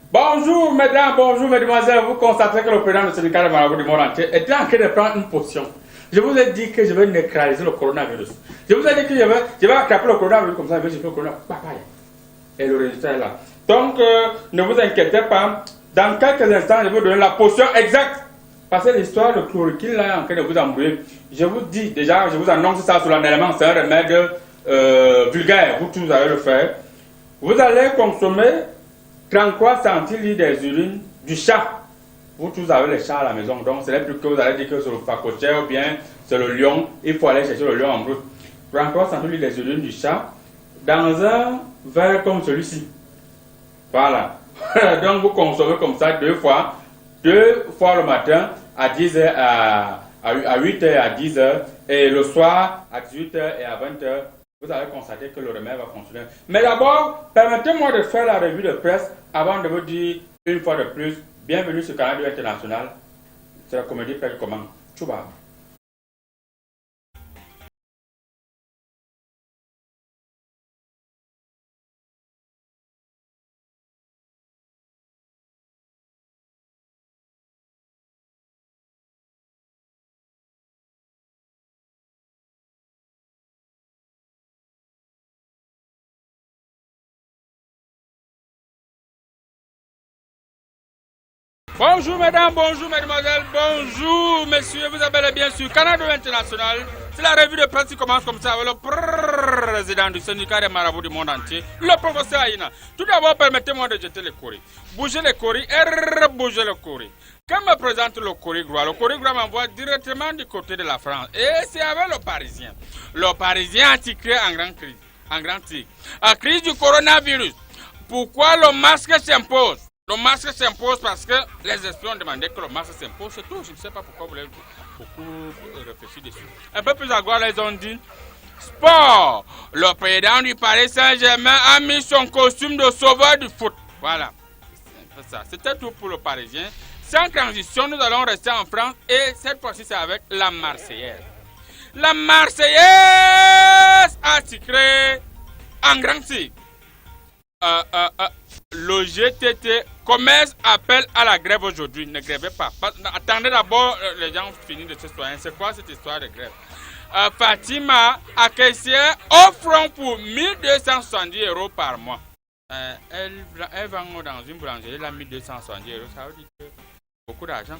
Bonjour mesdames, bonjour mesdemoiselles, vous constatez que le président du syndicat de marabout du monde entier était en train de prendre une potion. Je vous ai dit que je vais neutraliser le coronavirus. Je vous ai dit que je vais attraper le coronavirus comme ça, je vais chercher le coronavirus. Et le résultat est là. Donc, ne vous inquiétez pas, dans quelques instants, je vais vous donner la potion exacte. Parce que l'histoire de chloroquine là est en train de vous embrouiller. Je vous dis déjà, je vous annonce ça solennellement, c'est un remède vulgaire, vous tous allez le faire. Vous allez consommer 33 centilitres des urines du chat. Vous tous avez les chats à la maison, donc ce n'est plus que vous allez dire que c'est le phacochère ou bien c'est le lion. Il faut aller chercher le lion en brut. 33 centilitres des urines du chat dans un verre comme celui-ci. Voilà. Donc vous consommez comme ça deux fois le matin à 10h, à 8h, à 10h et le soir à 18h et à 20h. Vous allez constater que le remède va fonctionner. Mais d'abord, permettez-moi de faire la revue de presse avant de vous dire une fois de plus, bienvenue sur Canal 2 International. C'est la comédie presse comment. Tchouba. Bonjour mesdames, bonjour mesdemoiselles, bonjour messieurs, vous avez bien sûr Canal 2 International. C'est la revue de presse qui commence comme ça avec le président du syndicat des marabouts du monde entier, le professeur Aïna. Tout d'abord, permettez-moi de jeter les courriers. Bougez les courriers et rebouger les courriers. Quand me présente le courrier Gras m'envoie directement du côté de la France. Et c'est avec le Parisien. Le Parisien a titré en grand titre. À crise du coronavirus. Pourquoi le masque s'impose? Le masque s'impose parce que les espions demandaient que le masque s'impose, c'est tout. Je ne sais pas pourquoi vous voulez beaucoup réfléchir dessus. Un peu plus à gauche, ils ont dit sport. Le président du Paris Saint-Germain a mis son costume de sauveur du foot. Voilà. C'était tout pour le Parisien. Sans transition, nous allons rester en France et cette fois-ci, c'est avec la Marseillaise. La Marseillaise a titré en grand titre. Le GTT commerce appelle à la grève aujourd'hui. Ne grèvez pas. Attendez d'abord les gens finissent de se soigner. C'est quoi cette histoire de grève? Fatima, à caissière, offrant pour 1270 € par mois. Elle vend dans une boulangerie, elle a 1270 €. Ça veut dire que beaucoup d'argent.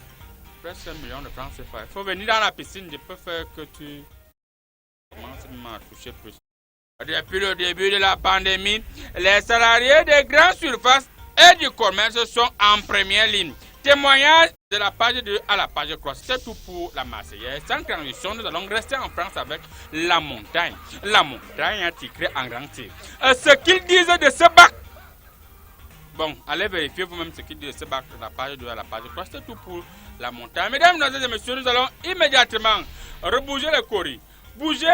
Presque 1 million de francs CFA. Il faut venir dans la piscine. Je peux faire que tu commences à toucher plus. Depuis le début de la pandémie, les salariés des grandes surfaces et du commerce sont en première ligne. Témoignage de la page 2 à la page 3. C'est tout pour la Marseillaise. Sans transition, nous allons rester en France avec la montagne. La montagne a titré en grand titre. Ce qu'ils disent de ce bac. Bon, allez vérifier vous-même ce qui dit se battre la page 2 à la page 3. C'est tout pour la montagne. Mesdames, et messieurs, nous allons immédiatement rebouger les coris. Bouger.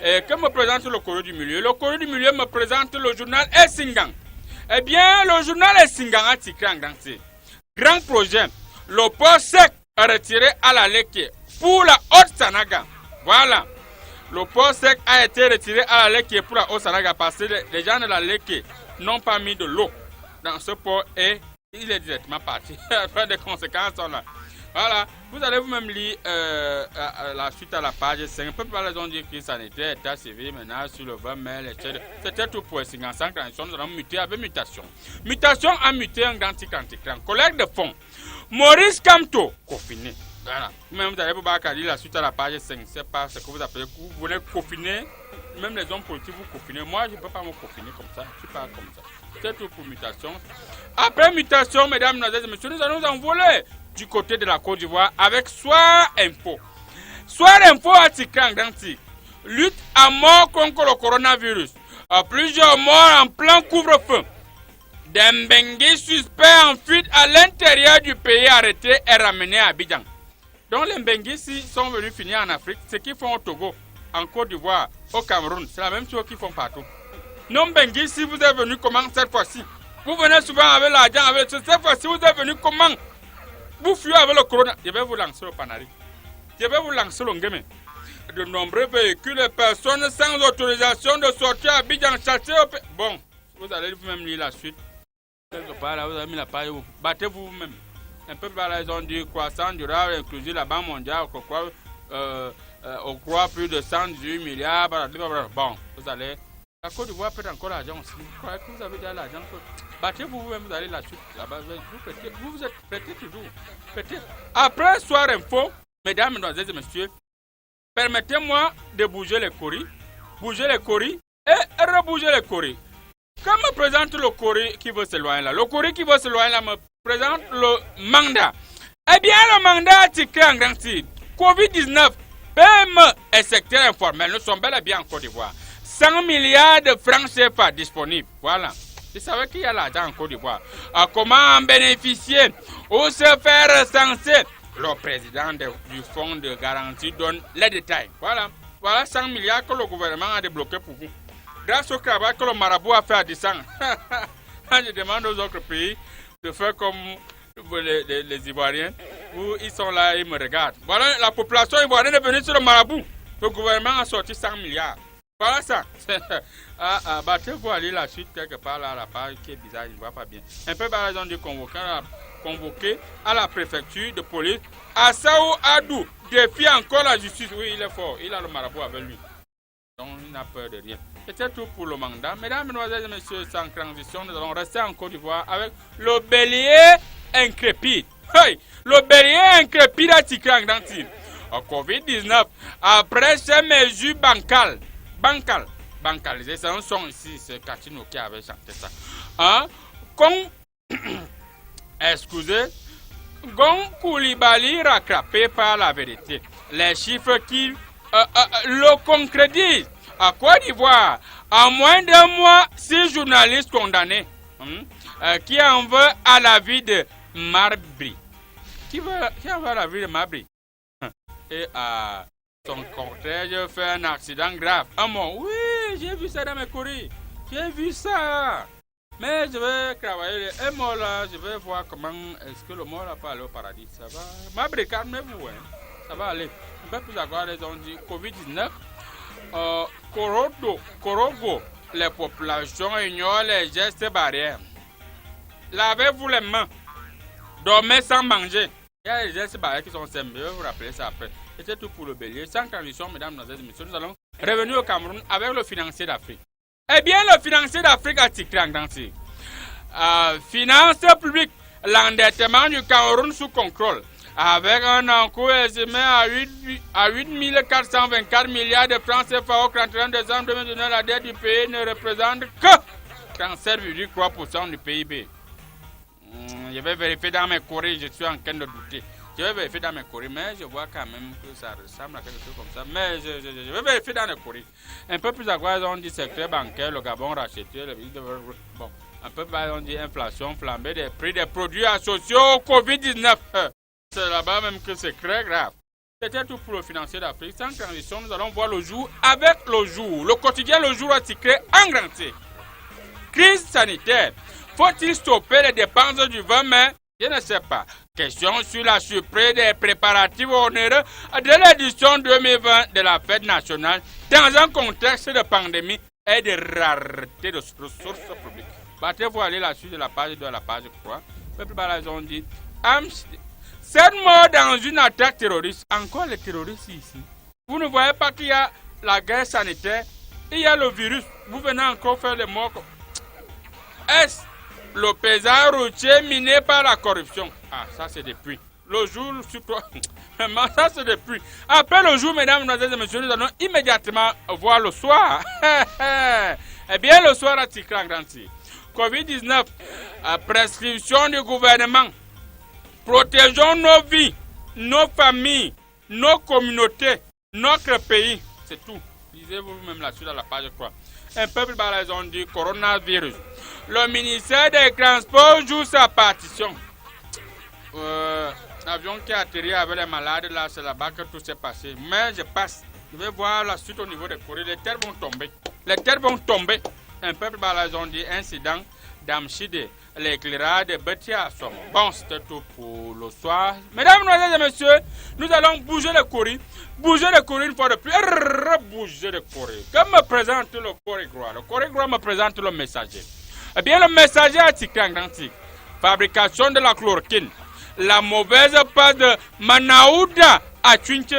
Et que me présente le courrier du milieu? Le courrier du milieu me présente le journal Essingang. Eh bien, le journal Essingang a titré en grand projet. Le port sec retiré à la Leke pour la Haute-Sanaga. Voilà. Le port sec a été retiré à la Leke pour la Haute-Sanaga parce que les gens de la Leke n'ont pas mis de l'eau dans ce port et il est directement parti. Des conséquences sont là. Voilà, vous allez vous-même lire la suite à la page 5. Peu par les dit que sanitaire, état civil, maintenant sur le 20 mai, etc. C'était tout pour les 500 transitions. Nous allons muter avec mutation. Mutation a muté un grand tic anti-clan. Collègue de fond. Maurice Kamto, confiné. Voilà. Même vous allez vous lire la suite à la page 5. C'est pas ce que vous appelez. Vous voulez confiner. Même les hommes politiques vous confiner. Moi, je ne peux pas me confiner comme ça. Je ne suis pas comme ça. C'est tout pour mutation. Après mutation, mesdames, et messieurs, nous allons nous envoler du côté de la Côte d'Ivoire avec Soir Info. Soir Info a titré en grand titre. Lutte à mort contre le coronavirus. Plusieurs morts en plein couvre-feu. Dembengui suspect en fuite à l'intérieur du pays arrêté et ramené à Abidjan. Donc les Mbenguis sont venus finir en Afrique. Ce qu'ils font au Togo, en Côte d'Ivoire, au Cameroun, c'est la même chose qu'ils font partout. Non Mbenguis, si vous êtes venu comment cette fois-ci? Vous venez souvent avec l'argent, avec cette fois-ci vous êtes venu comment? Vous fuyez avec le corona. Je vais vous lancer le panari. Je vais vous lancer le ngeme. De nombreux véhicules et personnes sans autorisation de sortir à Abidjan chasser au pays. Bon, vous allez vous-même lire la suite. Quelque part là, vous avez mis la page. Battez-vous vous-même. Un peu par là, ils ont dit croissance durable, inclusive la Banque mondiale, on croit plus de 118 milliards. Bon, vous allez. La Côte d'Ivoire pète encore l'argent aussi. Vous croyez que vous avez déjà l'argent? Battez-vous vous-même, vous allez la suite là-bas. Vous êtes prêtés toujours. Prêtés. Après Soir Info, mesdames, mesdemoiselles et messieurs, permettez-moi de bouger les coris. Bouger les coris et rebouger les coris. Quand me présente le cori qui veut s'éloigner là, le cori qui veut s'éloigner là me présente le mandat. Eh bien, le mandat a titré en grand titre. Covid-19, PME et secteur informel, nous sommes bel et bien en Côte d'Ivoire. 100 milliards de francs CFA disponibles. Voilà. Vous savez qu'il y a l'argent en Côte d'Ivoire. Comment en bénéficier ou se faire recenser? Le président du fonds de garantie donne les détails. Voilà. Voilà 100 milliards que le gouvernement a débloqué pour vous. Grâce au travail que le marabout a fait à 10 ans. Je demande aux autres pays de faire comme les Ivoiriens, où ils sont là, ils me regardent. Voilà, la population ivoirienne est venue sur le marabout. Le gouvernement a sorti 100 milliards. Voilà ça. Battez-vous aller la suite quelque part là, la page qui est bizarre, je ne vois pas bien. Un peu par exemple de convoquer à la préfecture de police. Assaou Adou défie encore la justice. Oui, il est fort. Il a le marabout avec lui. Donc il n'a peur de rien. C'était tout pour le mandat. Mesdames, mesdemoiselles et messieurs, sans transition, nous allons rester en Côte d'Ivoire avec le bélier incrépide. Hey, le bélier incrépide a titré en grand titre. Covid-19, après ces mesures bancalisées, c'est un son ici, c'est Katino qui avait chanté ça. Hein? Excusez, Gon Koulibaly rattrapé par la vérité. Les chiffres qui le concrétisent. À Côte d'Ivoire, en moins d'un mois, 6 journalistes condamnés qui en veut à la vie de Mabry. Qui en veut à la vie de Mabry? Et à son cortège fait un accident grave. Un mort. Oui, j'ai vu ça dans mes courriers. J'ai vu ça. Mais je vais travailler. Un mort là, je vais voir comment est-ce que le mort n'a pas allé au paradis. Ça va. Mabry, calmez-vous. Hein. Ça va aller. Un peu plus d'accord, ils ont dit Covid-19. Korogo, les populations ignorent les gestes barrières. Lavez-vous les mains. Dormez sans manger. Il y a les gestes barrières qui sont simples. Je vais vous rappeler ça après. C'était tout pour le bélier. Sans transition, mesdames, mesdemoiselles et messieurs, nous allons revenir au Cameroun avec le financier d'Afrique. Eh bien, le financier d'Afrique a titré en grand titre. Finances publiques, l'endettement du Cameroun sous contrôle. Avec un encours estimé à 8 424 milliards de francs CFA au 31 décembre 2019, la dette du pays ne représente que 37,3% du PIB. Je vais vérifier dans mes courriers, je suis en train de douter. Je vais vérifier dans mes courriers, mais je vois quand même que ça ressemble à quelque chose comme ça. Mais je vais vérifier dans les courriers. Un peu plus à quoi ils ont dit secteur bancaire, le Gabon racheté, bon. Un peu bas, on dit inflation, flambée des prix des produits associés au Covid-19. C'est là-bas même que c'est très grave. C'était tout pour le financier d'Afrique. Sans transition, nous allons voir le jour avec le jour. Le quotidien, le jour a titré en grand titre. Crise sanitaire. Faut-il stopper les dépenses du 20 mai? Je ne sais pas. Question sur la surprise des préparatifs onéreux de l'édition 2020 de la fête nationale dans un contexte de pandémie et de rareté de ressources publiques. Battez-vous aller la suite de la page 2 à la page 3. Peuple Balaz ont dit 7 morts dans une attaque terroriste. Encore les terroristes ici. Vous ne voyez pas qu'il y a la guerre sanitaire, il y a le virus. Vous venez encore faire les morts. Est-ce le paysage routier miné par la corruption? Ah, ça c'est depuis. Le jour, ça c'est depuis. Après le jour, mesdames, et messieurs, nous allons immédiatement voir le soir. Eh bien, le soir à Tikran Granti. Covid-19, prescription du gouvernement. Protégeons nos vies, nos familles, nos communautés, notre pays. C'est tout. Lisez-vous même là-dessus dans la page 3. Un peuple balaison du coronavirus. Le ministère des Transports joue sa partition. L'avion qui a atterri avec les malades, là, c'est là-bas que tout s'est passé. Mais je passe. Je vais voir la suite au niveau des courriers. Les terres vont tomber. Les terres vont tomber. Un peuple balaison dit incident d'Amchide. L'éclairage de Betia Somme. Bon, c'était tout pour le soir. Mesdames, et messieurs, nous allons bouger le courrier. Bouger le courrier une fois de plus. Bouger le courrier. Comme me présente le chorégraphe. Le chorégraphe me présente le messager. Eh bien, le messager a tiqué en grand titre. Fabrication de la chloroquine. La mauvaise passe de Manaouda à Tchinche.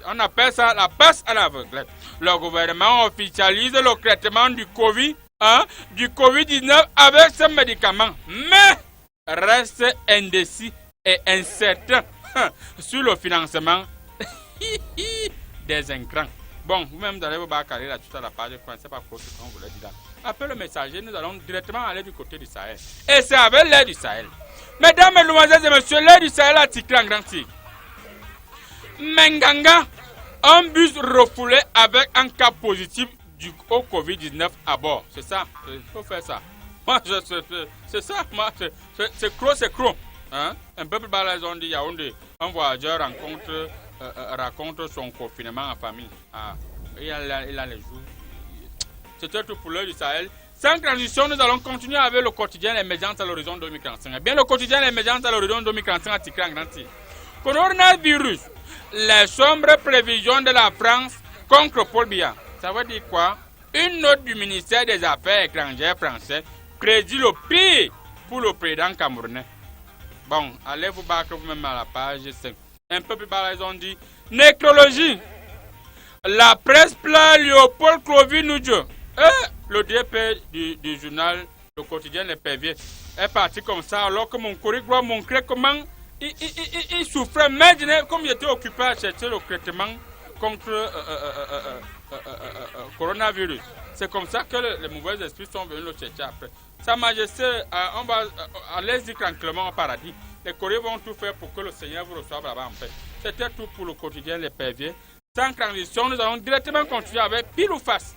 On appelle ça la passe à l'aveuglette. Le gouvernement officialise le traitement du Covid-19 avec ce médicament. Mais reste indécis et incertain sur le financement des intrants. Bon, vous-même, vous allez vous barrer là-dessus à la page. Je ne sais pas quoi on vous l'a dit là. Après le messager, nous allons directement aller du côté du Sahel. Et c'est avec l'aide du Sahel. Mesdames, mesdemoiselles et messieurs, l'aide du Sahel a titré en grand titre. Menganga, un bus refoulé avec un cas positif au Covid-19 à bord. C'est ça, il faut faire ça. Moi, c'est ça, c'est croc. Hein? Un peuple balaison dit Yaoundé, un voyageur raconte son confinement en famille. Ah, il a les jours. C'était tout pour l'heure du Sahel. Sans transition, nous allons continuer avec le quotidien l'émergence à l'horizon 2045. Eh bien, le quotidien l'émergence à l'horizon 2045 a titré en grand titre. Coronavirus, les sombres prévisions de la France contre Paul Biya. Ça veut dire quoi? Une note du ministère des Affaires étrangères français prédit le pire pour le président camerounais. Bon, allez vous battre vous-même à la page 5. Un peu plus bas, ils ont dit nécrologie. La presse plaint Léopold Clovis-Noudjo. Le DP du journal, le quotidien Les Perviers, est parti comme ça alors que mon collègue doit montrer comment il souffrait. Mais comme il était occupé à chercher le traitement contre coronavirus. C'est comme ça que les mauvais esprits sont venus le chercher après. Sa Majesté, on va aller dire tranquillement au paradis. Les Coréens vont tout faire pour que le Seigneur vous reçoive là-bas en paix. C'était tout pour le quotidien Les Perviers. Sans transition, nous allons directement continuer avec Pile ou Face.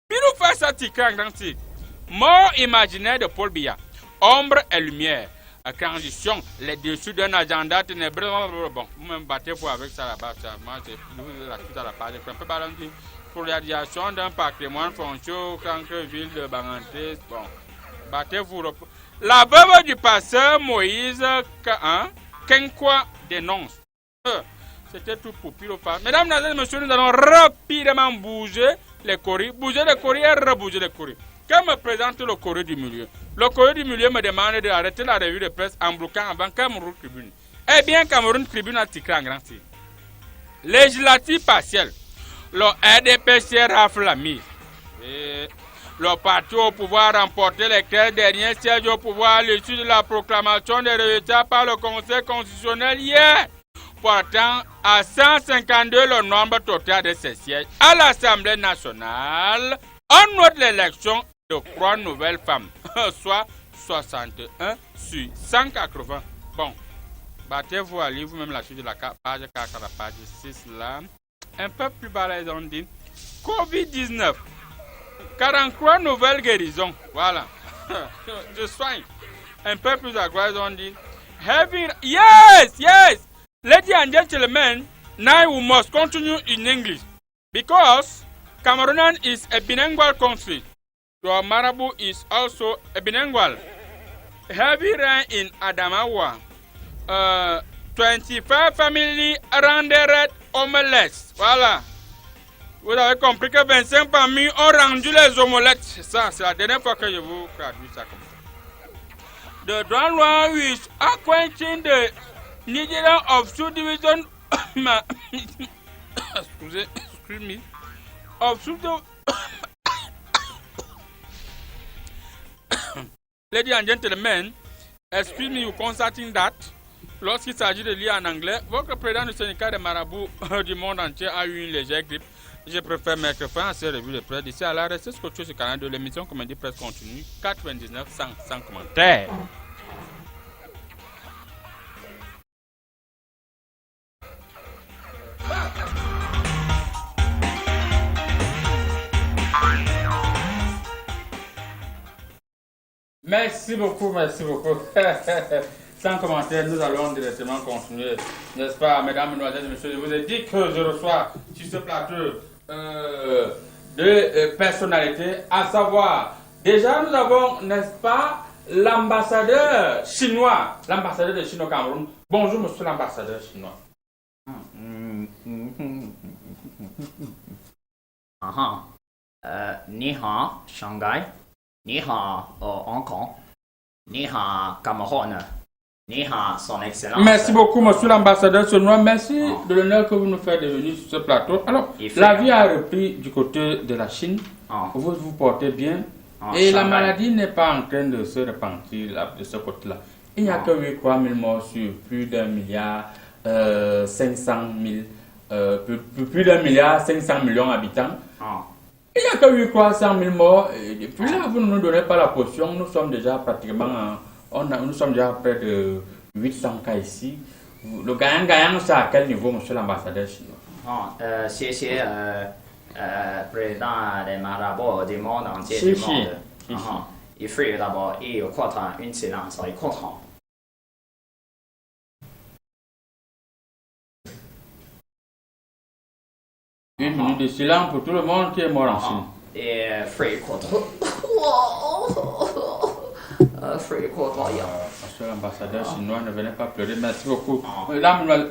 Pile ou Face à titre en grand titre. Mort imaginaire de Paul Biya. Ombre et lumière. Transition, les dessus d'un agenda ténébreux. Bon, vous-même battez-vous avec ça là-bas. Moi, j'ai la suite à la page. Un peu balancé pour la radiation d'un patrimoine foncier au Cancre-Ville de Baranté. Bon, battez-vous. La veuve du pasteur Moïse Kenkwa dénonce. C'était tout pour Pile ou Face. Mesdames et messieurs, nous allons rapidement bouger les courriers. Bouger les courriers et rebouger les courriers. Quand me présente le courrier du milieu, le courrier du milieu me demande d'arrêter la revue de presse en bloquant avant Cameroun Tribune. Eh bien, Cameroun Tribune a titré en grand titre. Législative partielle. Le RDPC rafle la mise. Et le parti au pouvoir a remporté les 15 derniers sièges au pouvoir à l'issue de la proclamation des résultats par le Conseil constitutionnel hier, portant à 152 le nombre total de ces sièges à l'Assemblée nationale. On note l'élection de 3 nouvelles femmes, soit 61 sur 180. Bon, battez-vous à lire vous-même la suite de la page 4 à la page 6 là. Un peu plus bas, ils ont dit Covid-19, 43 nouvelles guérisons. Voilà. je soigne. Un peu plus à gauche, on dit having. Yes, yes. Ladies and gentlemen, now we must continue in English because Cameroon is a bilingual country. Your Marabout is also a bilingual. Heavy rain in Adamawa. 25 familles rendered homeless. Voilà. Vous avez compris que 25 familles ont rendu les omelettes. Ça, c'est la dernière fois que je vous traduis ça comme ça. The Grand Loi is acquainting the Nigerian of subdivision. Excuse me. Of subdivision. Ladies and gentlemen, excuse me, you constating that lorsqu'il s'agit de lire en anglais, votre président du syndicat des marabouts du monde entier a eu une légère grippe. Je préfère mettre fin à ces revues de presse. D'ici à là, restez scotchés sur le canal de l'émission Comédie Presse Continue 99 sans commentaires. Merci beaucoup, merci beaucoup. Sans commentaire, nous allons directement continuer, n'est-ce pas, mesdames, mesdemoiselles et messieurs. Je vous ai dit que je reçois sur ce plateau deux personnalités, à savoir, déjà nous avons, n'est-ce pas, l'ambassadeur chinois, l'ambassadeur de Chine au Cameroun. Bonjour, monsieur l'ambassadeur chinois. Ni hao, Shanghai. Ni hao, Hong Kong. Ni hao, Cameroun. Ni hao, son excellence. Merci beaucoup, monsieur l'ambassadeur chinois. Merci de l'honneur que vous nous faites de venir sur ce plateau. Alors, la vie a repris du côté de la Chine. Vous vous portez bien. Et la maladie n'est pas en train de se répandre de ce côté-là. Il n'y a que 8 000 morts sur plus d'1 milliard 500 000, plus d'1 milliard 500 millions d'habitants. Il n'y a que 800 000 morts. Et depuis là, vous ne nous donnez pas la potion. Nous sommes déjà pratiquement, nous sommes déjà près de 800 cas ici. Le gagnant, c'est à quel niveau, monsieur l'ambassadeur chinois? C'est président des marabouts du monde entier. Du monde. Il faut d'abord une silence et content. Une minute de silence pour tout le monde qui est mort en Chine. Et Monsieur l'ambassadeur chinois, ne venez pas pleurer, merci beaucoup.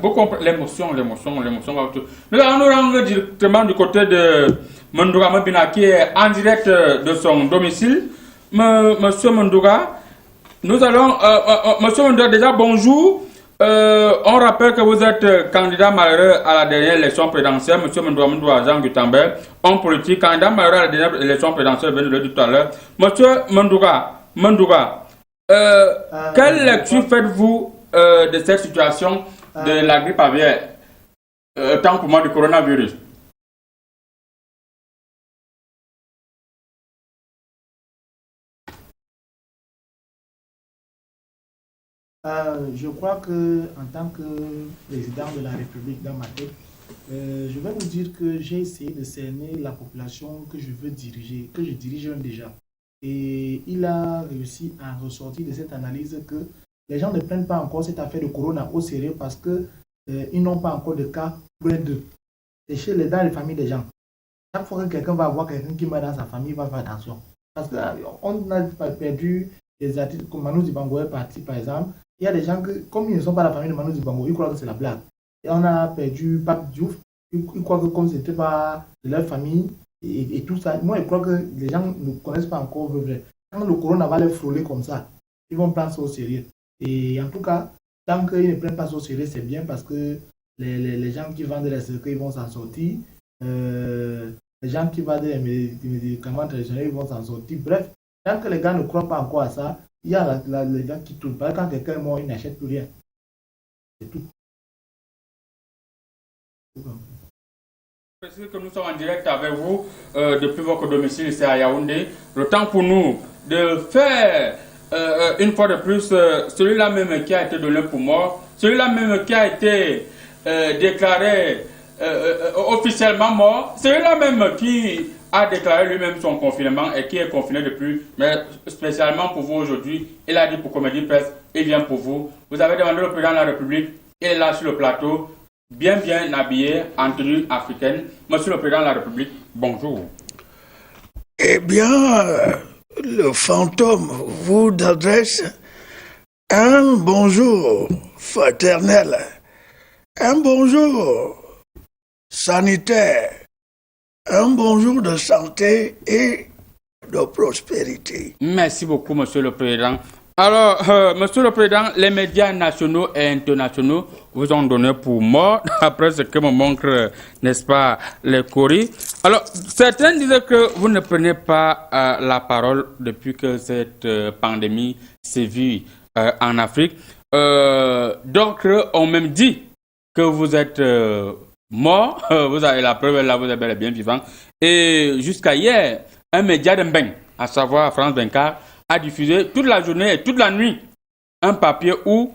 Beaucoup l'émotion. Nous allons nous rendre directement du côté de Mandouga Mabina qui est en direct de son domicile. Monsieur Mandouga, nous allons. Monsieur Mandouga, déjà bonjour. On rappelle que vous êtes candidat malheureux à la dernière élection présidentielle. Monsieur Mandouga Jean Gutenberg, homme politique, candidat malheureux à la dernière élection présidentielle, je le dire tout à l'heure. Monsieur Mandouga, quelle lecture faites-vous de cette situation de la grippe aviaire, tant pour moi du coronavirus? Je crois que en tant que président de la République dans ma tête, je vais vous dire que j'ai essayé de cerner la population que je veux diriger, que je dirige déjà. Et il a réussi à ressortir de cette analyse que les gens ne prennent pas encore cette affaire de corona au sérieux parce qu'ils n'ont pas encore de cas près d'eux. C'est dans les familles des gens. Chaque fois que quelqu'un va voir quelqu'un qui meurt dans sa famille, il va faire attention. Parce qu'on a perdu des artistes comme Manu Dibango est parti par exemple. Il y a des gens que, comme ils ne sont pas la famille de Manu Dibango, ils croient que c'est la blague. Et on a perdu Pape Diouf, ils croient que comme c'était pas de leur famille et tout ça. Moi, je crois que les gens ne connaissent pas encore vrai. Quand le corona va les frôler comme ça, ils vont prendre ça au sérieux. Et en tout cas, tant qu'ils ne prennent pas ça au sérieux, c'est bien parce que les gens qui vendent les cercueils vont s'en sortir. Les gens qui vendent les médicaments traditionnels ils vont s'en sortir. Bref, tant que les gars ne croient pas encore à ça, il y a les gens qui tournent. Quand quelqu'un est mort, il n'achète plus rien. C'est tout. Précise que nous sommes en direct avec vous depuis votre domicile ici à Yaoundé. Le temps pour nous de faire une fois de plus celui-là même qui a été donné pour mort, celui-là même qui a été déclaré officiellement mort, celui-là même qui a déclaré lui-même son confinement et qui est confiné depuis, mais spécialement pour vous aujourd'hui. Il a dit pour Comédie Presse, il vient pour vous. Vous avez demandé au président de la République, il est là sur le plateau, bien habillé, en tenue africaine. Monsieur le président de la République, bonjour. Eh bien, le fantôme vous adresse un bonjour fraternel, un bonjour sanitaire, un bonjour de santé et de prospérité. Merci beaucoup, Monsieur le Président. Alors, Monsieur le Président, les médias nationaux et internationaux vous ont donné pour mort, après ce que me montrent, n'est-ce pas, les courriers. Alors, certains disaient que vous ne prenez pas la parole depuis que cette pandémie sévit en Afrique. D'autres ont même dit que vous êtes mort, vous avez la preuve là, vous êtes bel et bien vivant. Et jusqu'à hier, un média de Mbeng, à savoir France 24, a diffusé toute la journée et toute la nuit un papier où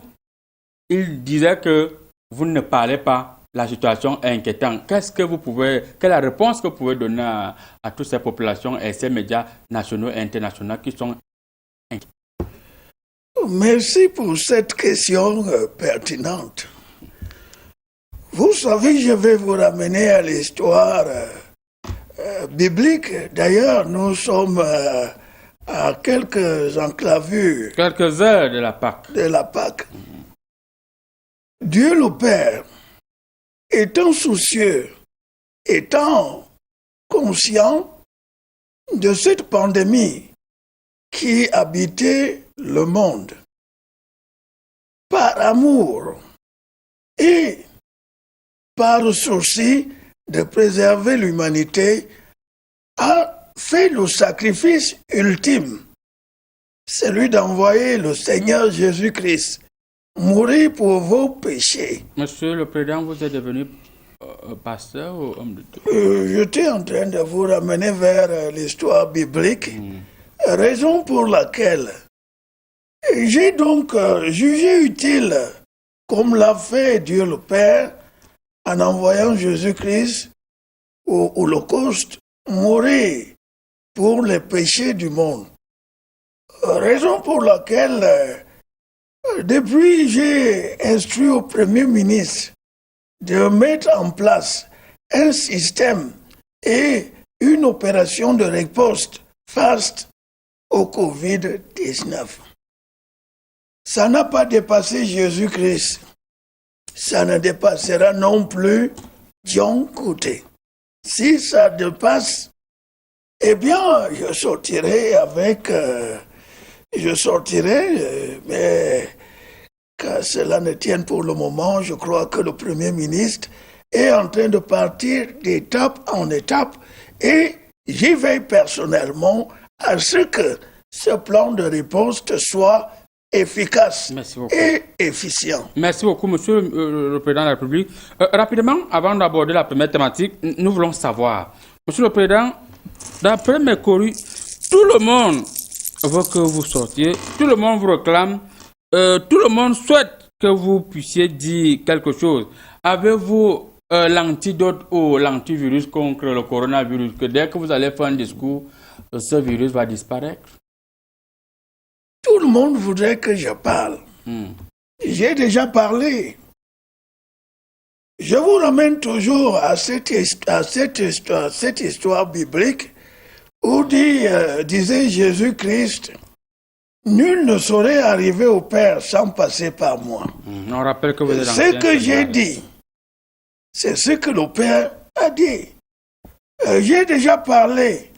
il disait que vous ne parlez pas, la situation est inquiétante. Quelle est la réponse que vous pouvez donner à toutes ces populations et ces médias nationaux et internationaux qui sont inquiets? Merci pour cette question pertinente. Vous savez, je vais vous ramener à l'histoire biblique. D'ailleurs, nous sommes à quelques enclavures. Quelques heures de la Pâque. Dieu le Père, étant soucieux, étant conscient de cette pandémie qui habitait le monde, par amour et par souci de préserver l'humanité, a fait le sacrifice ultime, celui d'envoyer le Seigneur Jésus-Christ mourir pour vos péchés. Monsieur le Président, vous êtes devenu pasteur ou homme de Dieu? J'étais en train de vous ramener vers l'histoire biblique, raison pour laquelle j'ai donc jugé utile, comme l'a fait Dieu le Père, en envoyant Jésus-Christ au Holocauste mourir pour les péchés du monde. Raison pour laquelle, depuis, j'ai instruit au Premier ministre de mettre en place un système et une opération de riposte face au Covid-19. Ça n'a pas dépassé Jésus-Christ. Ça ne dépassera non plus John Couté. Si ça dépasse, eh bien, je sortirai, mais que cela ne tienne pour le moment, je crois que le Premier ministre est en train de partir d'étape en étape et j'y veille personnellement à ce que ce plan de riposte soit efficace et efficient. Merci beaucoup, Monsieur le Président de la République. Rapidement, avant d'aborder la première thématique, nous voulons savoir, Monsieur le Président, d'après mes courriers, tout le monde veut que vous sortiez, tout le monde vous réclame, tout le monde souhaite que vous puissiez dire quelque chose. Avez-vous l'antidote ou l'antivirus contre le coronavirus, que dès que vous allez faire un discours, ce virus va disparaître? Tout le monde voudrait que je parle. J'ai déjà parlé. Je vous ramène toujours à cette histoire biblique où disait Jésus-Christ, nul ne saurait arriver au Père sans passer par moi. On rappelle que vous êtes ce que j'ai dit, c'est ce que le Père a dit. J'ai déjà parlé.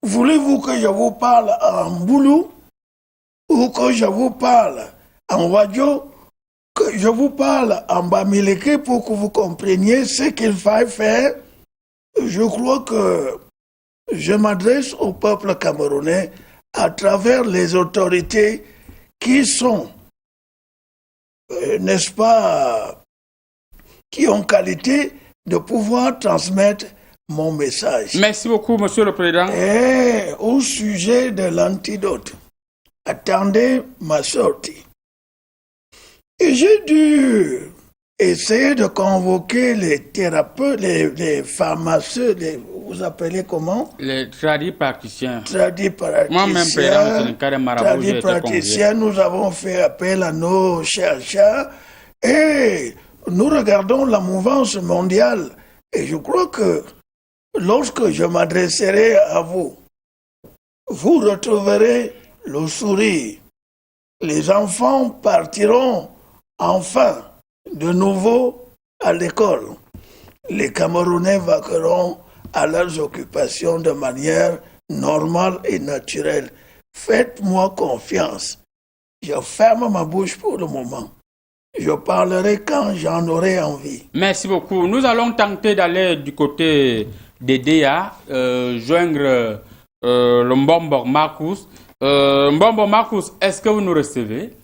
Voulez-vous que je vous parle en boulou ou que je vous parle en wadjo, que je vous parle en bamileke pour que vous compreniez ce qu'il faut faire? Je crois que je m'adresse au peuple camerounais à travers les autorités qui sont, n'est-ce pas, qui ont qualité de pouvoir transmettre mon message. Merci beaucoup, Monsieur le Président. Et au sujet de l'antidote, attendez ma sortie. Et j'ai dû essayez de convoquer les thérapeutes, les pharmaciens, vous appelez comment? Les tradipraticiens. Moi-même, tradipraticiens, nous avons fait appel à nos chercheurs et nous regardons la mouvance mondiale. Et je crois que lorsque je m'adresserai à vous, vous retrouverez le sourire. Les enfants partiront enfin de nouveau à l'école. Les Camerounais vaqueront à leurs occupations de manière normale et naturelle. Faites-moi confiance. Je ferme ma bouche pour le moment. Je parlerai quand j'en aurai envie. Merci beaucoup. Nous allons tenter d'aller du côté des DA, joindre le Mbombo Marcus. Mbombo Marcus, est-ce que vous nous recevez?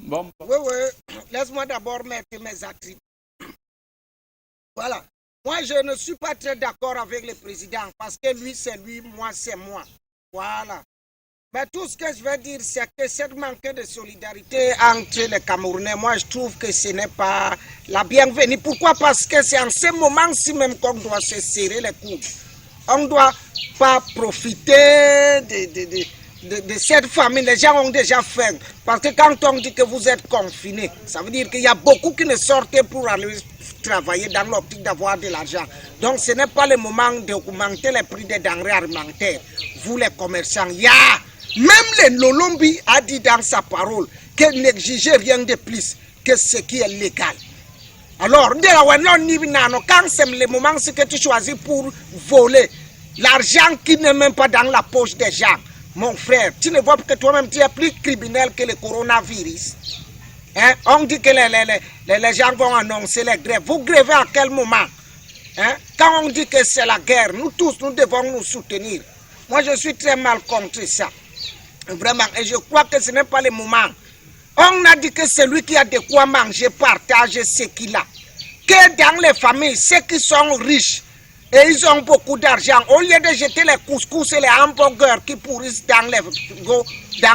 Oui, oui. Laisse-moi d'abord mettre mes attributs. Voilà. Moi, je ne suis pas très d'accord avec le président parce que lui, c'est lui, moi, c'est moi. Voilà. Mais tout ce que je veux dire, c'est que cette manque de solidarité entre les Camerounais, moi, je trouve que ce n'est pas la bienvenue. Pourquoi? Parce que c'est en ce moment-ci même qu'on doit se serrer les coudes. On ne doit pas profiter de cette famine. Les gens ont déjà faim. Parce que quand on dit que vous êtes confinés, ça veut dire qu'il y a beaucoup qui ne sortent pour aller travailler dans l'optique d'avoir de l'argent. Donc ce n'est pas le moment d'augmenter les prix des denrées alimentaires. Vous les commerçants, même le Lolombi a dit dans sa parole qu'elle n'exigeait rien de plus que ce qui est légal. Alors, quand c'est le moment que tu choisis pour voler l'argent qui n'est même pas dans la poche des gens, mon frère, tu ne vois que toi-même tu es plus criminel que le coronavirus. Hein? On dit que les gens vont annoncer les grèves. Vous grèvez à quel moment? Hein? Quand on dit que c'est la guerre, nous tous, nous devons nous soutenir. Moi, je suis très mal contre ça. Vraiment, et je crois que ce n'est pas le moment. On a dit que celui qui a de quoi manger partage ce qu'il a. Que dans les familles, ceux qui sont riches et ils ont beaucoup d'argent, au lieu de jeter les couscous et les hamburgers qui pourrissent dans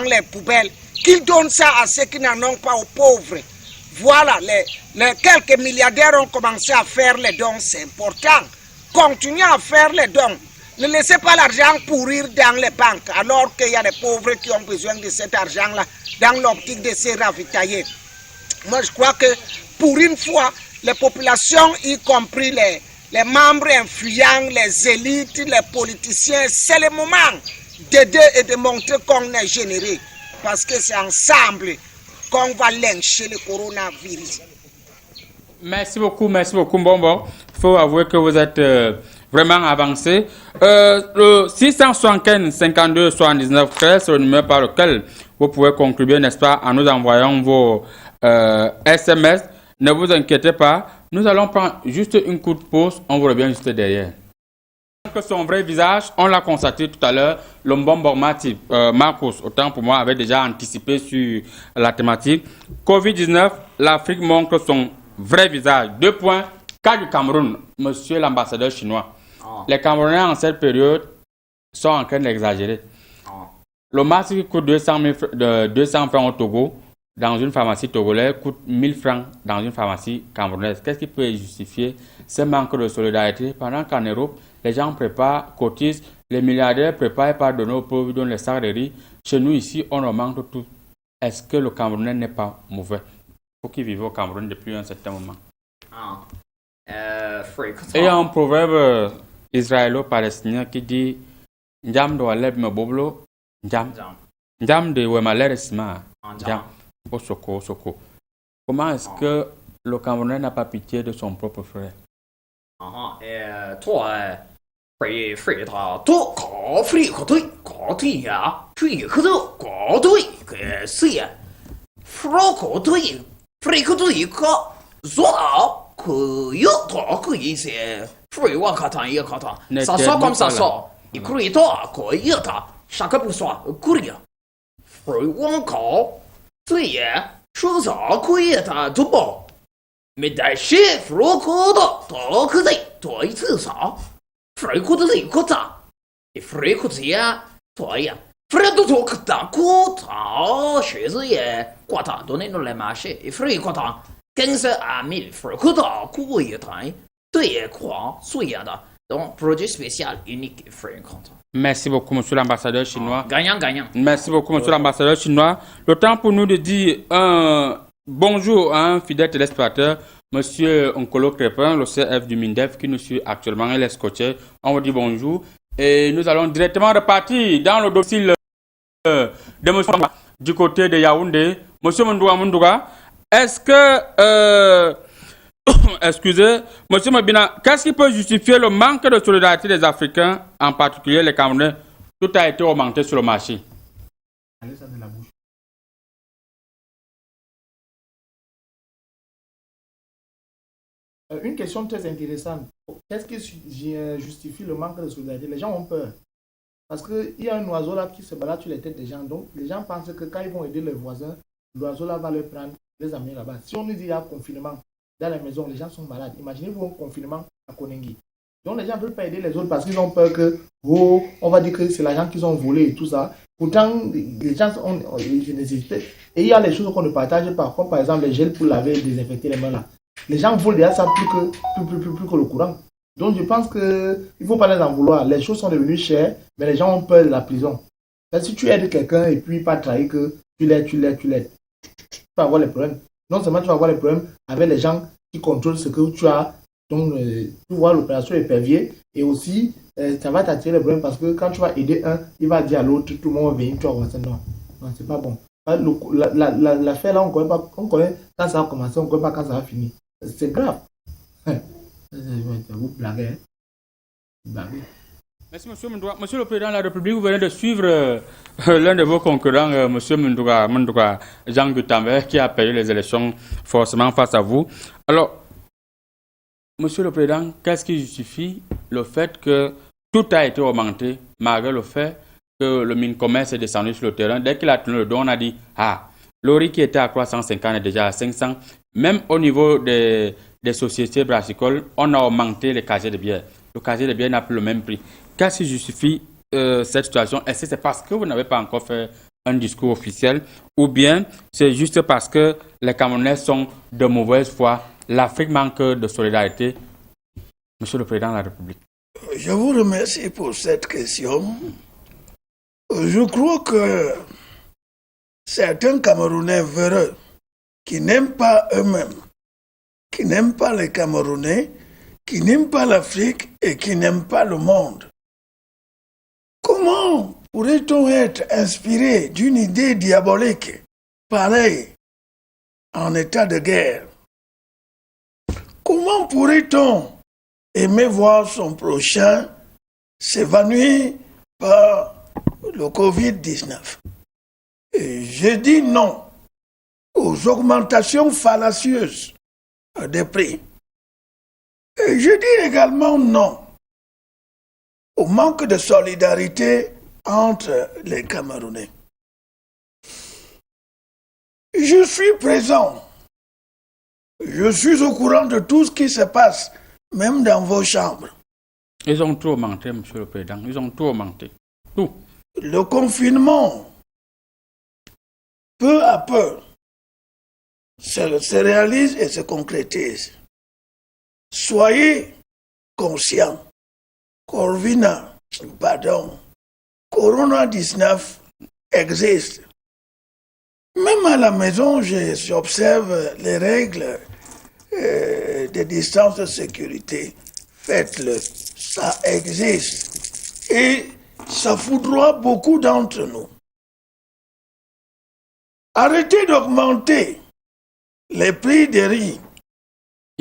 les poubelles, qu'ils donnent ça à ceux qui n'en ont pas, aux pauvres. Voilà, les quelques milliardaires ont commencé à faire les dons, c'est important. Continuez à faire les dons. Ne laissez pas l'argent pourrir dans les banques, alors qu'il y a des pauvres qui ont besoin de cet argent-là, dans l'optique de se ravitailler. Moi, je crois que pour une fois, les populations, y compris les membres influents, les élites, les politiciens, c'est le moment d'aider et de montrer qu'on est généreux. Parce que c'est ensemble qu'on va lyncher le coronavirus. Merci beaucoup, Mbombo. Il faut avouer que vous êtes vraiment avancé. Le 675 52 79 13, c'est le numéro par lequel vous pouvez contribuer, n'est-ce pas, en nous envoyant vos SMS. Ne vous inquiétez pas, nous allons prendre juste une courte pause, on vous revient juste derrière. Son vrai visage, on l'a constaté tout à l'heure, le Mbombo Marcus, autant pour moi, avait déjà anticipé sur la thématique. Covid-19, l'Afrique montre son vrai visage. 2 points. Cas du Cameroun, monsieur l'ambassadeur chinois. Les Camerounais en cette période sont en train d'exagérer. Le masque qui coûte 200 francs au Togo, dans une pharmacie togolaise, coûte 1000 francs dans une pharmacie camerounaise. Qu'est-ce qui peut justifier ce manque de solidarité pendant qu'en Europe, les gens préparent, cotisent, les milliardaires préparent par donner aux pauvres, donnent les sacs de riz. Chez nous ici, on en manque de tout. Est-ce que le Camerounais n'est pas mauvais? Pour qui vivent au Cameroun depuis un certain moment. Et il y a un proverbe israélo-palestinien qui dit Njam do aleb me boblo, Njam de wemaler sima, Njam, Soko. Comment est-ce que le Camerounais n'a pas pitié de son propre frère? Ça sort comme ça sort. Il crie toi, quoi, il t'a, chacun pour soi, courir. Mais des chiffres, toi, il ferait que tu toi, frère de toi, que t'as coûté, chez eux, quoi t'as donné dans les marchés, il ferait quoi t'as. 15 à 1000 francs. Donc, produit spécial unique et frais compte. Merci beaucoup, monsieur l'ambassadeur chinois. Gagnant. Merci beaucoup, monsieur l'ambassadeur chinois. Le temps pour nous de dire un bonjour à un fidèle téléspectateur, monsieur Onkolo Crépin, le CF du MINDEF, qui nous suit actuellement. Il est scotché. On vous dit bonjour. Et nous allons directement repartir dans le domicile de monsieur du côté de Yaoundé. Monsieur Mundouga, est-ce que... excusez, monsieur Mabina, qu'est-ce qui peut justifier le manque de solidarité des Africains, en particulier les Camerounais? Tout a été augmenté sur le marché. Allez, ça de la bouche. Une question très intéressante. Qu'est-ce qui justifie le manque de solidarité? Les gens ont peur. Parce qu'il y a un oiseau là qui se balade sur les têtes des gens. Donc, les gens pensent que quand ils vont aider leurs voisins, l'oiseau là va les prendre, les amener là-bas. Si on nous dit qu'il y a confinement dans la maison, les gens sont malades. Imaginez-vous un confinement à Konengi. Donc, les gens ne veulent pas aider les autres parce qu'ils ont peur que, on va dire que c'est l'argent qu'ils ont volé et tout ça. Pourtant, les gens je n'hésite pas. Et il y a les choses qu'on ne partage pas, comme par exemple les gels pour laver et désinfecter les mains là. Les gens volent déjà ça plus que le courant. Donc, je pense qu'il ne faut pas les en vouloir. Les choses sont devenues chères, mais les gens ont peur de la prison. Si tu aides quelqu'un et puis pas trahir que tu l'aides, tu vas avoir les problèmes. Non seulement tu vas avoir les problèmes avec les gens qui contrôlent ce que tu as. Donc, tu vois l'opération épervier. Et aussi, ça va t'attirer les problèmes parce que quand tu vas aider un, il va dire à l'autre, tout le monde va venir, tu vas commencer. Non, c'est pas bon. L'affaire là, on connaît quand ça va commencer, on ne connaît pas quand ça va finir. C'est grave. Vous blaguez. Merci, monsieur Mundouga. Monsieur le Président de la République, vous venez de suivre l'un de vos concurrents, monsieur Mundouga Jean Gutambe, qui a payé les élections forcément face à vous. Alors, monsieur le Président, qu'est-ce qui justifie le fait que tout a été augmenté, malgré le fait que le mine-commerce est descendu sur le terrain? Dès qu'il a tenu le dos, on a dit, le riz qui était à 350 est déjà à 500. Même au niveau des sociétés brassicoles, on a augmenté les casiers de bière. Le casier de bière n'a plus le même prix. Qu'est-ce qui justifie cette situation? Est-ce que c'est parce que vous n'avez pas encore fait un discours officiel ou bien c'est juste parce que les Camerounais sont de mauvaise foi? L'Afrique manque de solidarité. Monsieur le Président de la République. Je vous remercie pour cette question. Je crois que certains Camerounais véreux qui n'aiment pas eux-mêmes, qui n'aiment pas les Camerounais, qui n'aiment pas l'Afrique et qui n'aiment pas le monde. Comment pourrait-on être inspiré d'une idée diabolique pareille en état de guerre? Comment pourrait-on aimer voir son prochain s'évanouir par le Covid-19? Et je dis non aux augmentations fallacieuses des prix. Et je dis également non au manque de solidarité entre les Camerounais. Je suis présent. Je suis au courant de tout ce qui se passe, même dans vos chambres. Ils ont tout augmenté, monsieur le Président. Ils ont tout augmenté. Tout. Le confinement, peu à peu, se réalise et se concrétise. Soyez conscients. Corona-19 existe. Même à la maison, j'observe les règles de distance de sécurité. Faites-le, ça existe. Et ça foudroie beaucoup d'entre nous. Arrêtez d'augmenter les prix des riz.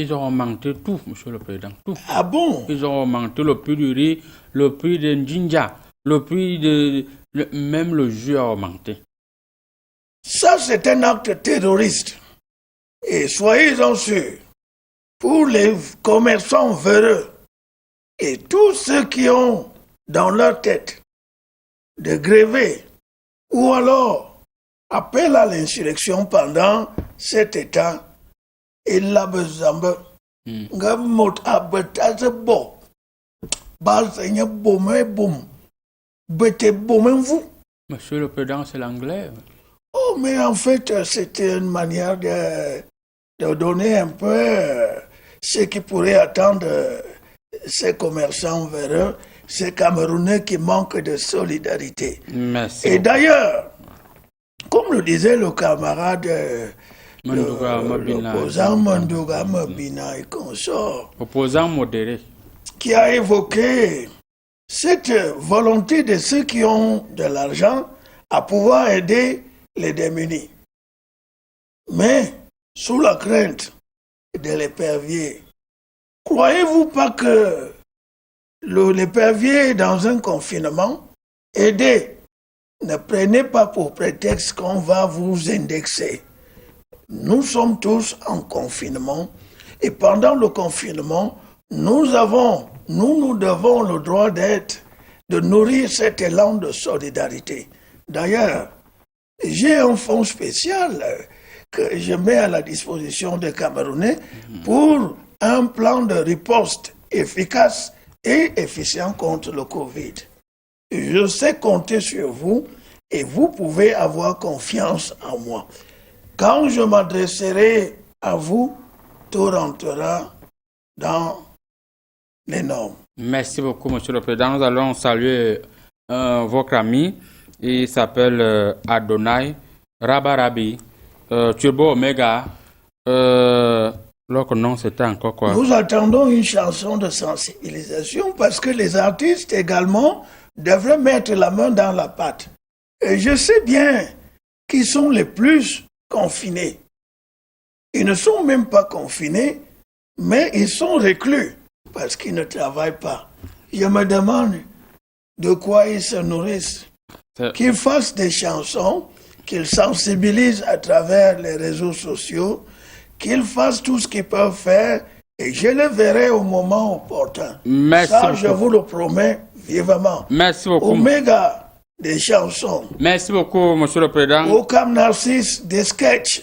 Ils ont augmenté tout, monsieur le Président, tout. Ah bon? Ils ont augmenté le prix du riz, le prix de Njinja, le prix de... même le jus a augmenté. Ça, c'est un acte terroriste. Et soyez-en sûrs, pour les commerçants véreux et tous ceux qui ont dans leur tête de gréver ou alors appel à l'insurrection pendant cet état, il a besoin de Monsieur le Président, c'est l'anglais. Oh, mais en fait, c'était une manière de de donner un peu ce qui pourrait attendre ces commerçants véreux, ces Camerounais qui manquent de solidarité. Merci. Et d'ailleurs, comme le disait le camarade l'opposant Mandouga Mobina et consort, Opposant modéré. qui a évoqué cette volonté de ceux qui ont de l'argent à pouvoir aider les démunis. Mais sous la crainte de l'épervier, croyez-vous pas que l'épervier dans un confinement, aidez, ne prenez pas pour prétexte qu'on va vous indexer. Nous sommes tous en confinement et pendant le confinement, nous devons le droit de nourrir cet élan de solidarité. D'ailleurs, j'ai un fonds spécial que je mets à la disposition des Camerounais pour un plan de riposte efficace et efficient contre le Covid. Je sais compter sur vous et vous pouvez avoir confiance en moi. Quand je m'adresserai à vous, tout rentrera dans les normes. Merci beaucoup, Monsieur le Président. Nous allons saluer votre ami. Il s'appelle Adonai Rabarabi, Turbo Omega. L'autre nom, c'était encore quoi? Nous attendons une chanson de sensibilisation parce que les artistes également devraient mettre la main dans la pâte. Et je sais bien qu'ils sont les plus confinés. Ils ne sont même pas confinés, mais ils sont reclus parce qu'ils ne travaillent pas. Je me demande de quoi ils se nourrissent. Qu'ils fassent des chansons, qu'ils sensibilisent à travers les réseaux sociaux, qu'ils fassent tout ce qu'ils peuvent faire et je les verrai au moment opportun. Merci Ça, beaucoup. je vous le promets vivement. Merci beaucoup. Oméga des chansons. Merci beaucoup, Monsieur le Président. Ocam Narcisse des sketchs.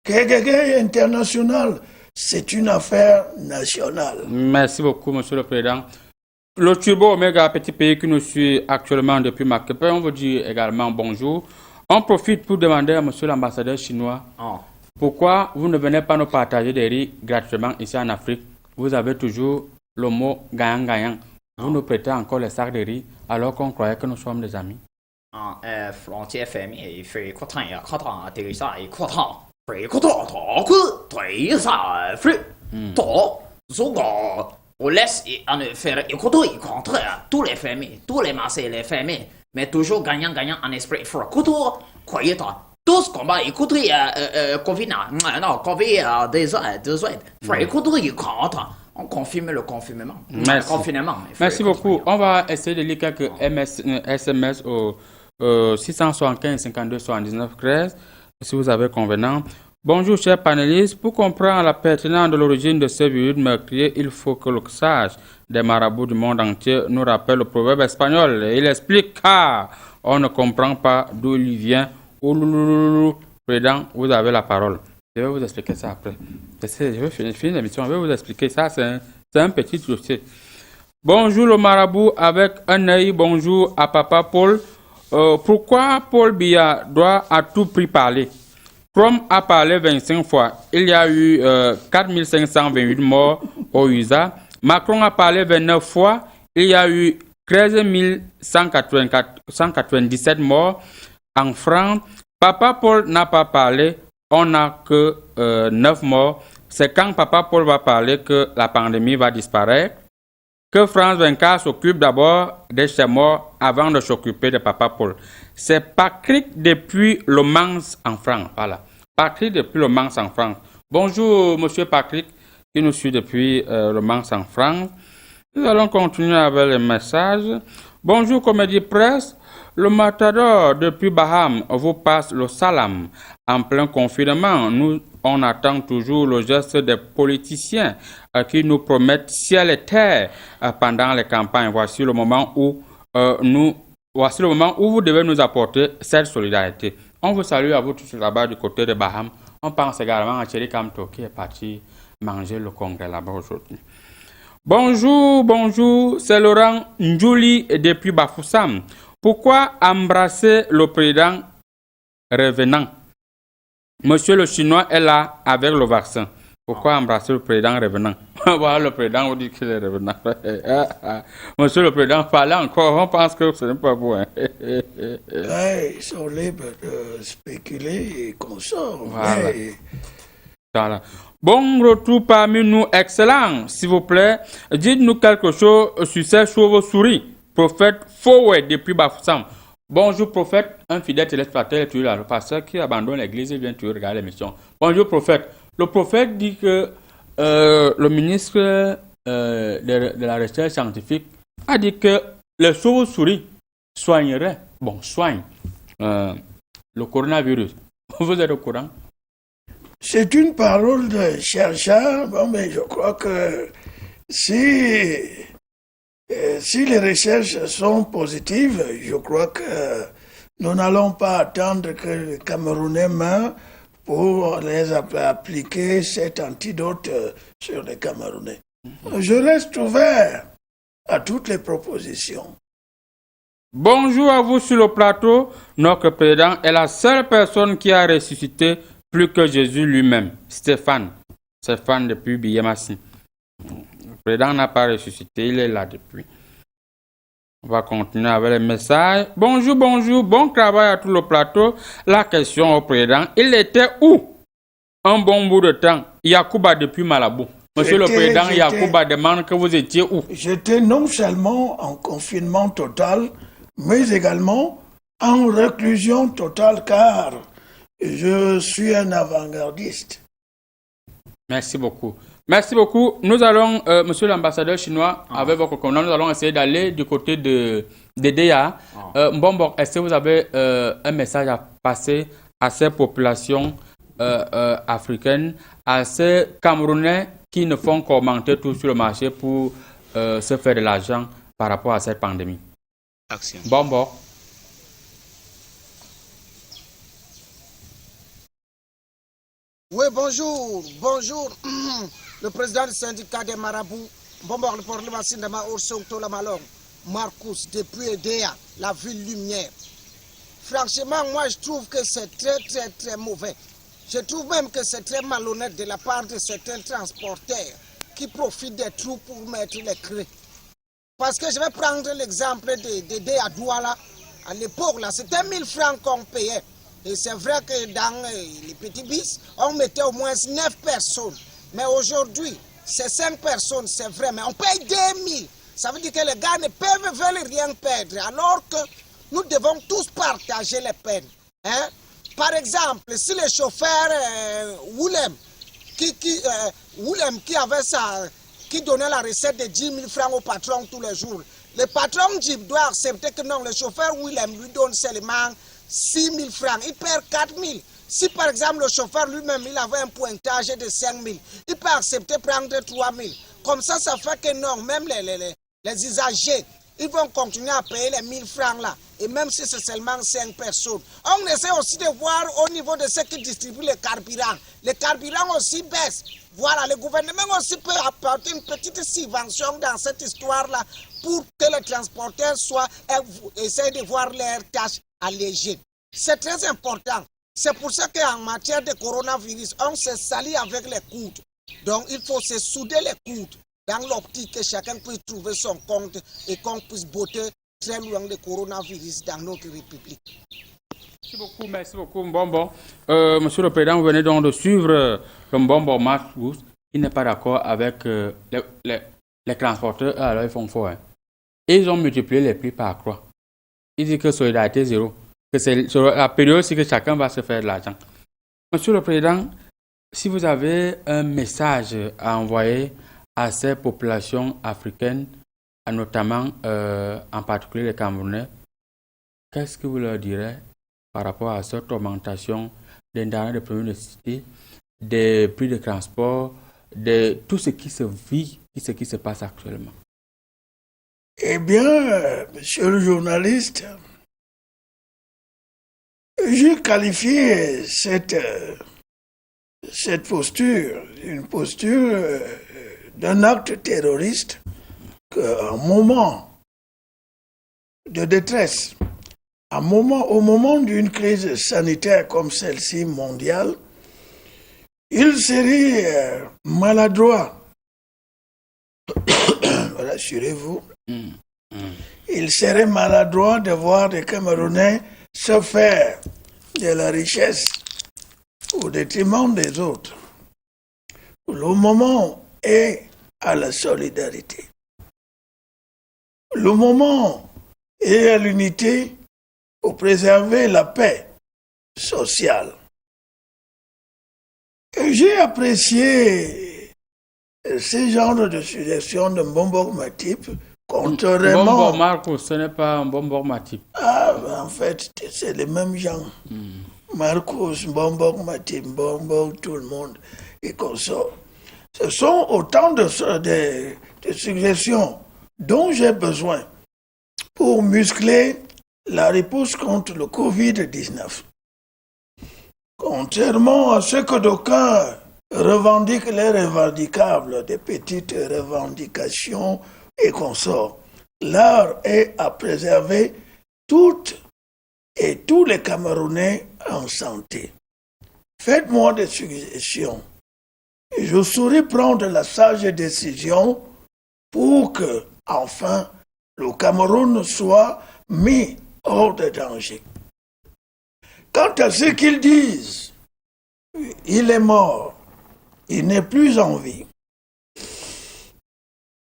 Kégégé international, c'est une affaire nationale. Merci beaucoup, Monsieur le Président. Le Turbo Omega, petit pays qui nous suit actuellement depuis Macapé, on vous dit également bonjour. On profite pour demander à Monsieur l'ambassadeur chinois pourquoi vous ne venez pas nous partager des riz gratuitement ici en Afrique. Vous avez toujours le mot gagnant-gagnant. Vous nous prêtez encore les sacs de riz alors qu'on croyait que nous sommes des amis. Frontière fermée, il fait content, il y a content, atterrissage, il content. Fait content, atterrissage, flux. On laisse en faire, il content, il contraire. Tous les fermés, tous les massés, les fermés. Mais toujours gagnant-gagnant en esprit. Il faut contour, croyez-toi. Tous combats, écoutez, Covid, non, Covid, deux autres. Frère, écoutez, on confirme le confinement. Merci. Confinement. Merci beaucoup. On va essayer de lire quelques SMS au 675 52 79 13, si vous avez convenant. Bonjour, chers panélistes. Pour comprendre la pertinence de l'origine de ce virus meurtrier, il faut que le sage des marabouts du monde entier nous rappelle le proverbe espagnol. Il explique car on ne comprend pas d'où il vient. Président, vous avez la parole. Je vais vous expliquer ça après. Je vais finir l'émission. Je vais vous expliquer ça. C'est un petit dossier. Bonjour le marabout avec un œil. Bonjour à Papa Paul. Pourquoi Paul Biya doit à tout prix parler? Trump a parlé 25 fois. Il y a eu 4528 morts au USA. Macron a parlé 29 fois. Il y a eu 13 197 morts. En France, Papa Paul n'a pas parlé, on n'a que 9 morts. C'est quand Papa Paul va parler que la pandémie va disparaître, que France 24 s'occupe d'abord de ses morts avant de s'occuper de Papa Paul. C'est Patrick depuis Le Mans en France. Voilà. Patrick depuis Le Mans en France. Bonjour, monsieur Patrick, qui nous suit depuis Le Mans en France. Nous allons continuer avec les messages. Bonjour, Comédie Presse. Le Matador depuis Baham vous passe le salam. En plein confinement, on attend toujours le geste des politiciens qui nous promettent ciel et terre pendant les campagnes. Voici le moment où vous devez nous apporter cette solidarité. On vous salue à vous tous là-bas du côté de Baham. On pense également à Thierry Kamto qui est parti manger le congrès là-bas aujourd'hui. Bonjour, c'est Laurent Ndjouli depuis Bafoussam. Pourquoi embrasser le président revenant? Monsieur le Chinois est là avec le vaccin. Pourquoi embrasser le président revenant? Voilà, le président vous dit qu'il est revenant. Monsieur le président, parlez encore, on pense que ce n'est pas vous. Hein. Ils sont libres de spéculer et consort. Voilà. Voilà. Bon retour parmi nous, excellent. S'il vous plaît, dites-nous quelque chose sur ces chauves-souris. Prophète Fouet depuis Bafoussam. Bonjour prophète, un fidèle téléspectateur, tu es là, le pasteur qui abandonne l'église et vient tu regarder l'émission. Bonjour prophète. Le prophète dit que le ministre de la recherche scientifique a dit que les chauves-souris soignent le coronavirus. Vous êtes au courant? C'est une parole de chercheur, bon, mais je crois que si les recherches sont positives, je crois que nous n'allons pas attendre que les Camerounais meurent pour les appliquer cet antidote sur les Camerounais. Je reste ouvert à toutes les propositions. Bonjour à vous sur le plateau. Notre président est la seule personne qui a ressuscité plus que Jésus lui-même. Stéphane depuis Biyemassi. Le président n'a pas ressuscité, il est là depuis. On va continuer avec les messages. Bonjour, bon travail à tout le plateau. La question au président, il était où un bon bout de temps? Yacouba depuis Malabo. Monsieur le président, Yacouba demande que vous étiez où? J'étais non seulement en confinement total, mais également en reclusion totale, car je suis un avant-gardiste. Merci beaucoup. Nous allons, monsieur l'ambassadeur chinois, avec votre commandant, nous allons essayer d'aller du côté de Déa. Mbombo, est-ce que vous avez un message à passer à ces populations africaines, à ces Camerounais qui ne font qu'augmenter tout sur le marché pour se faire de l'argent par rapport à cette pandémie? Action. Mbombo. Oui, bonjour. Le président du syndicat des marabouts, Bombor le Porte-le Sindama Orsonto la Malong, Marcus depuis Edea, la ville lumière. Franchement, moi je trouve que c'est très mauvais. Je trouve même que c'est très malhonnête de la part de certains transporteurs qui profitent des trous pour mettre les creux. Parce que je vais prendre l'exemple d'Edea Douala. À l'époque, là, c'était 1000 francs qu'on payait. Et c'est vrai que dans les petits bis, on mettait au moins 9 personnes. Mais aujourd'hui, c'est 5 personnes, c'est vrai, mais on paye 2000. Ça veut dire que les gars ne veulent rien perdre, alors que nous devons tous partager les peines. Hein? Par exemple, si le chauffeur Willem, qui donnait la recette de 10 000 francs au patron tous les jours, le patron Jeep doit accepter que non, le chauffeur Willem lui donne seulement 6 000 francs, il perd 4 000. Si par exemple le chauffeur lui-même il avait un pointage de 5 000, il peut accepter prendre 3 000. Comme ça fait que non, même les usagers, ils vont continuer à payer les 1000 francs là. Et même si c'est seulement 5 personnes. On essaie aussi de voir au niveau de ceux qui distribuent les carburants. Les carburants aussi baissent. Voilà, le gouvernement aussi peut apporter une petite subvention dans cette histoire-là pour que les transporteurs essayent de voir leurs tâches allégées. C'est très important. C'est pour ça qu'en matière de coronavirus, on se salit avec les coudes. Donc, il faut se souder les coudes dans l'optique que chacun puisse trouver son compte et qu'on puisse botter très loin le coronavirus dans notre République. Merci beaucoup, Mbombo. Monsieur le Président, vous venez donc de suivre le Mbombo Marcus. Il n'est pas d'accord avec les transporteurs. Alors, ils font fort. Hein. Ils ont multiplié les prix par croix. Ils disent que solidarité zéro. Que c'est la période aussi que chacun va se faire de l'argent. Monsieur le Président, si vous avez un message à envoyer à ces populations africaines, notamment en particulier les Camerounais, qu'est-ce que vous leur direz par rapport à cette augmentation des denrées de première nécessité, des prix de transport, de tout ce qui se vit et ce qui se passe actuellement? Eh bien, monsieur le journaliste, je qualifie cette posture, une posture d'un acte terroriste qu'un moment de détresse, au moment d'une crise sanitaire comme celle-ci mondiale, il serait maladroit, rassurez-vous, il serait maladroit de voir des Camerounais se faire de la richesse au détriment des autres. Le moment est à la solidarité. Le moment est à l'unité pour préserver la paix sociale. Et j'ai apprécié ce genre de suggestion de Mbombo Matip, contrairement... Mbombo Marcos, ce n'est pas un Mbombo Matip. Ah, en fait, c'est les mêmes gens. Marcos, Mbombo Matip, Mbombo, tout le monde, et consort. Ce sont autant de suggestions dont j'ai besoin pour muscler la réponse contre le Covid-19. Contrairement à ce que d'aucuns revendiquent les revendicables, des petites revendications et consorts, l'heure est à préserver toutes et tous les Camerounais en santé. Faites-moi des suggestions. Je saurai prendre la sage décision pour que, enfin, le Cameroun soit mis hors de danger. Quant à ce qu'ils disent, il est mort, il n'est plus en vie.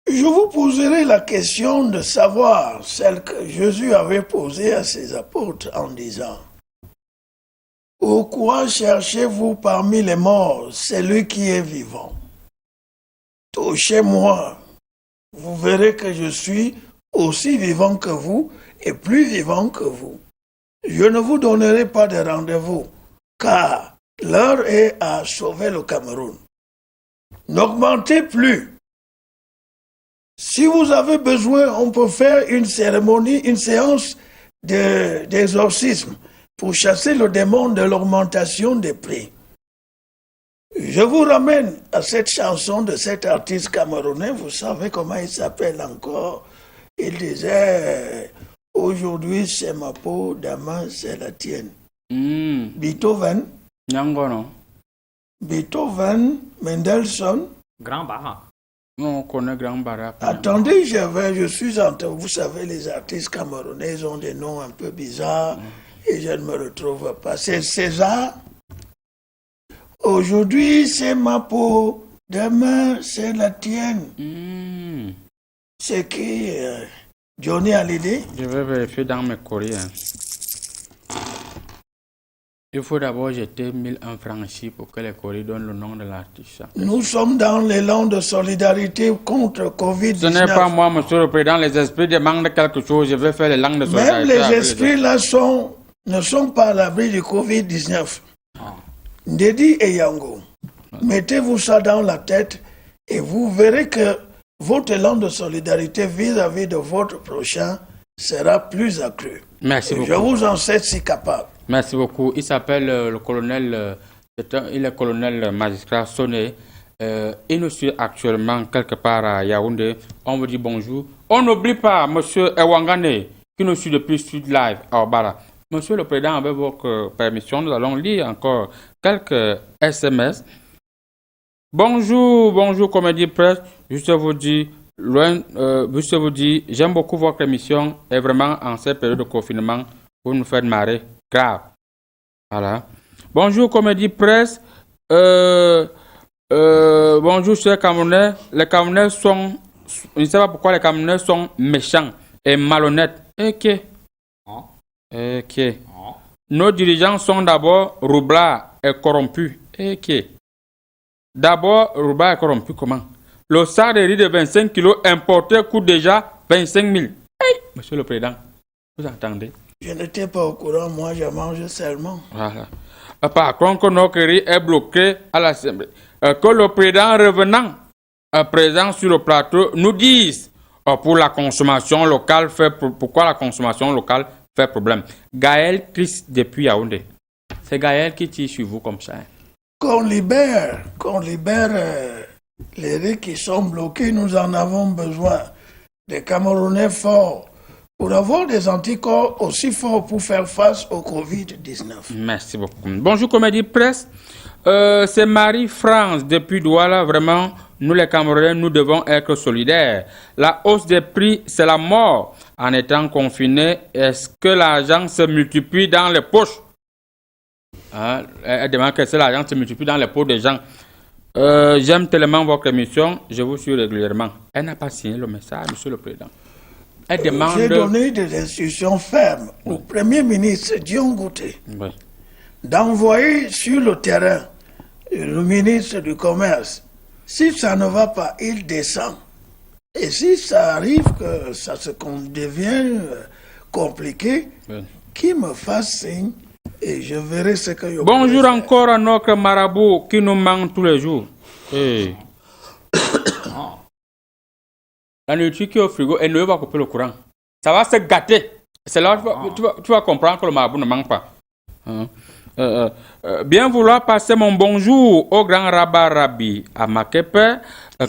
Je vous poserai la question de savoir celle que Jésus avait posée à ses apôtres en disant: pourquoi cherchez-vous parmi les morts celui qui est vivant? Touchez-moi, vous verrez que je suis aussi vivant que vous et plus vivant que vous. Je ne vous donnerai pas de rendez-vous, car l'heure est à sauver le Cameroun. N'augmentez plus. Si vous avez besoin, on peut faire une cérémonie, une séance d'exorcisme pour chasser le démon de l'augmentation des prix. Je vous ramène à cette chanson de cet artiste camerounais. Vous savez comment il s'appelle encore? Il disait: aujourd'hui c'est ma peau, demain c'est la tienne. Beethoven. Nyangono. Beethoven, Mendelssohn. Grand Bara. On connaît Grand Bara. Attendez, je suis en train. Vous savez, les artistes camerounais, ils ont des noms un peu bizarres et je ne me retrouve pas. C'est César. Aujourd'hui, c'est ma peau. Demain, c'est la tienne. C'est qui? Johnny Hallyday? Je vais vérifier dans mes courriers. Il faut d'abord jeter 1001 francs ici pour que les courriers donnent le nom de l'artiste. Nous sommes dans l'élan de solidarité contre Covid-19. Ce n'est pas moi, monsieur le président. Les esprits demandent quelque chose. Je vais faire les langues de solidarité. Même les esprits là ne sont pas à l'abri du Covid-19. Ndedi et Yango, mettez-vous ça dans la tête et vous verrez que votre élan de solidarité vis-à-vis de votre prochain sera plus accru. Merci beaucoup. Je vous en sais si capable. Merci beaucoup. Il s'appelle le colonel, il est colonel magistrat Sonné. Il nous suit actuellement quelque part à Yaoundé. On vous dit bonjour. On n'oublie pas monsieur Ewangane qui nous suit depuis Sud Live à Obara. Monsieur le Président, avec votre permission, nous allons lire encore quelques SMS. Bonjour, bonjour Comédie Presse. Juste vous dire, j'aime beaucoup votre émission et vraiment en cette période de confinement, vous nous faites marrer grave. Voilà. Bonjour Comédie Presse. Bonjour chers Camerounais. Les Camerounais sont, je ne sais pas pourquoi les Camerounais sont méchants et malhonnêtes. Ok. Nos dirigeants sont d'abord roublards et corrompus. D'abord, roublards et corrompus, comment? Le sac de riz de 25 kilos importé coûte déjà 25 000. Monsieur le Président, vous entendez? Je n'étais pas au courant, moi je mange seulement. Voilà. Par contre, que notre riz est bloqué à l'Assemblée. Que le Président revenant, présent sur le plateau, nous dise pour la consommation locale, pourquoi la consommation locale fait problème. Gaël Chris depuis Yaoundé. C'est Gaël qui tire sur vous comme ça. Qu'on libère les riz qui sont bloqués, nous en avons besoin. Des Camerounais forts pour avoir des anticorps aussi forts pour faire face au Covid-19. Merci beaucoup. Bonjour Comédie Presse. C'est Marie-France depuis Douala. Vraiment, nous les Camerounais, nous devons être solidaires. La hausse des prix, c'est la mort. En étant confinés, est-ce que l'argent se multiplie dans les poches? Hein? Elle demande que l'argent se multiplie dans les poches des gens. J'aime tellement votre émission, je vous suis régulièrement. Elle n'a pas signé le message, Monsieur le Président. Elle demande... J'ai donné des instructions fermes au Premier ministre Dion Gouté d'envoyer sur le terrain le ministre du Commerce. Si ça ne va pas, il descend. Et si ça arrive que ça se devient compliqué, qu'il me fasse signe et je verrai ce que je Bonjour peux encore à notre marabout qui nous manque tous les jours. Hey. La nourriture qui est au frigo, elle ne va couper le courant. Ça va se gâter. C'est là que tu vas comprendre que le marabout ne manque pas. Bien vouloir passer mon bonjour au grand rabbin Rabbi à Makepe,